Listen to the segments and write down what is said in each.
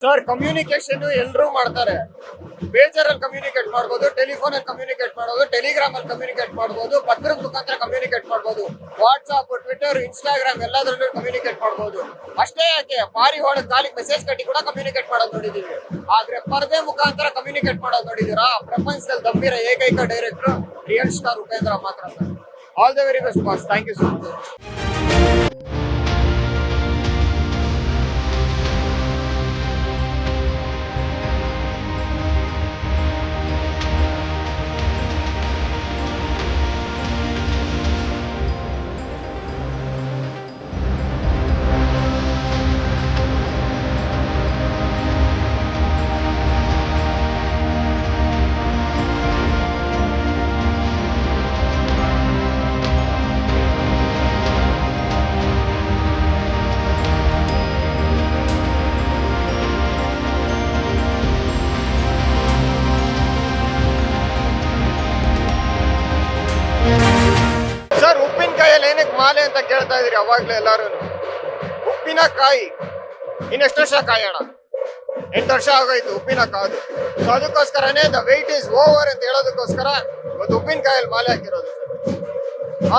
Sir communication ಎಲ್ಲರೂ ಮಾಡ್ತಾರೆ. ಬೇಜಾರಲ್ಲಿ communicate ಮಾಡ್ಬೋದು, ಟೆಲಿಫೋನ್ ಅಲ್ಲಿ ಕಮ್ಯುನಿಕೇಟ್ ಮಾಡ್ಬೋದು, ಟೆಲಿಗ್ರಾಮ್ ಅಲ್ಲಿ ಕಮ್ಯುನಿಕೇಟ್ ಮಾಡ್ಬೋದು, ಪತ್ರದ ಮುಖಾಂತರ ಕಮ್ಯುನಿಕೇಟ್ ಮಾಡ್ಬೋದು, ವಾಟ್ಸ್ಆಪ್, ಟ್ವಿಟರ್, ಇನ್ಸ್ಟಾಗ್ರಾಮ್ ಎಲ್ಲದರಲ್ಲೂ ಕಮ್ಯುನಿಕೇಟ್ ಮಾಡ್ಬೋದು. ಅಷ್ಟೇ ಯಾಕೆ ಪಾರಿವಾಳ ಕಾಲಿಗೆ ಮೆಸೇಜ್ ಕಟ್ಟಿ ಕೂಡ ಕಮ್ಯುನಿಕೇಟ್ ಮಾಡೋದು ನೋಡಿದೀವಿ. ಆದ್ರೆ ಪರದೆ ಮುಖಾಂತರ ಕಮ್ಯುನಿಕೇಟ್ ಮಾಡೋದು ನೋಡಿದೀರಾ? ಪ್ರಪಂಚದಲ್ಲಿ ದಮ್ಮಿರ ಏಕೈಕ ಡೈರೆಕ್ಟರ್ ರಿಯಲ್ ಸ್ಟಾರ್ ಉಪೇಂದ್ರ ಮಾತ್ರ sir. All the very best boss. Thank you so much. Sir ಉಪ್ಪಿನಕಾಯಲ್ಲಿ ಏನಕ್ಕೆ ಮಾಲೆ ಅಂತ ಕೇಳ್ತಾ ಇದೀರಿ ಅವಾಗ್ಲೇ ಎಲ್ಲಾರು. ಉಪ್ಪಿನಕಾಯಿ ಇನ್ನೆಷ್ಟು ವರ್ಷ ಕಾಯೋಣ? 8 ವರ್ಷ ಆಗೋಯ್ತು ಉಪ್ಪಿನ ಕಾದು. ಸೊ ಅದಕ್ಕೋಸ್ಕರನೇ ದ ವೆಯ್ಟ್ ಈಸ್ ಓವರ್ ಅಂತ ಹೇಳೋದಕ್ಕೋಸ್ಕರ ಇವತ್ತು ಉಪ್ಪಿನಕಾಯಲ್ಲಿ ಮಾಲೆ ಹಾಕಿರೋದು ಸರ್.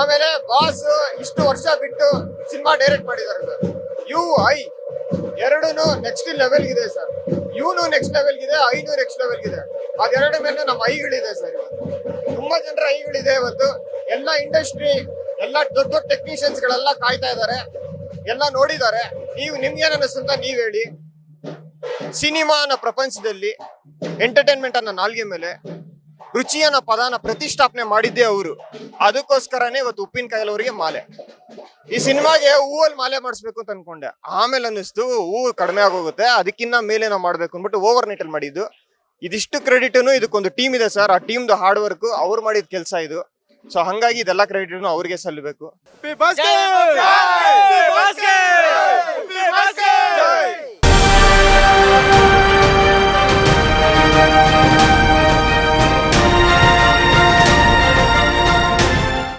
ಆಮೇಲೆ ಬಾಸ್ ಇಷ್ಟು ವರ್ಷ ಬಿಟ್ಟು ಸಿನಿಮಾ ಡೈರೆಕ್ಟ್ ಮಾಡಿದ್ದಾರೆ ಸರ್. UI ಎರಡೂ ನೆಕ್ಸ್ಟ್ ಲೆವೆಲ್ ಇದೆ ಸರ್. ಯುನು ನೆಕ್ಸ್ಟ್ ಲೆವೆಲ್ ಇದೆ, ಐನು ನೆಕ್ಸ್ಟ್ ಲೆವೆಲ್ ಇದೆ. ಅದೆರಡು ಮೇಲೆ ನಮ್ಮ ಐಗಳಿದೆ ಸರ್. ಇವತ್ತು ತುಂಬಾ ಜನರ ಐಗಳಿದೆ. ಇವತ್ತು ಎಲ್ಲ ಇಂಡಸ್ಟ್ರಿ, ಎಲ್ಲ ದೊಡ್ಡ ದೊಡ್ಡ ಟೆಕ್ನಿಷಿಯನ್ಸ್ ಗಳೆಲ್ಲ ಕಾಯ್ತಾ ಇದ್ದಾರೆ, ಎಲ್ಲ ನೋಡಿದ್ದಾರೆ. ನಿಮ್ಗೇನ್ ಅನಿಸ್ತು ಅಂತ ನೀವ್ ಹೇಳಿ. ಸಿನಿಮಾನ ಪ್ರಪಂಚದಲ್ಲಿ ಎಂಟರ್ಟೈನ್ಮೆಂಟ್ ಅನ್ನ ನಾಲ್ಗೆ ಮೇಲೆ ರುಚಿಯನ್ನ ಪದಾನ ಪ್ರತಿಷ್ಠಾಪನೆ ಮಾಡಿದ್ದೇ ಅವರು. ಅದಕ್ಕೋಸ್ಕರನೇ ಇವತ್ತು ಉಪ್ಪಿನಕಾಯಲ್ಲಿ ಅವರಿಗೆ ಮಾಲೆ. ಈ ಸಿನಿಮಾಗೆ ಹೂವಲ್ಲಿ ಮಾಲೆ ಮಾಡಿಸ್ಬೇಕು ಅಂತ ಅನ್ಕೊಂಡೆ, ಆಮೇಲೆ ಅನ್ನಿಸ್ತು ಹೂವು ಕಡಿಮೆ ಆಗೋಗುತ್ತೆ, ಅದಕ್ಕಿನ್ನ ಮೇಲೆ ನಾವು ಮಾಡ್ಬೇಕು ಅಂದ್ಬಿಟ್ಟು ಓವರ್ ನೈಟ್ ಅಲ್ಲಿ ಮಾಡಿದ್ದು. ಇದಿಷ್ಟು ಕ್ರೆಡಿಟ್ನು ಇದಕ್ಕೊಂದು ಟೀಮ್ ಇದೆ ಸರ್. ಆ ಟೀಮ್ದು ಹಾರ್ಡ್ ವರ್ಕ್, ಅವ್ರು ಮಾಡಿದ ಕೆಲಸ ಇದು. ಸೊ ಹಂಗಾಗಿ ಇದೆಲ್ಲ ಕ್ರೆಡಿಟ್ ಅವ್ರಿಗೆ ಸಲ್ಲಬೇಕು.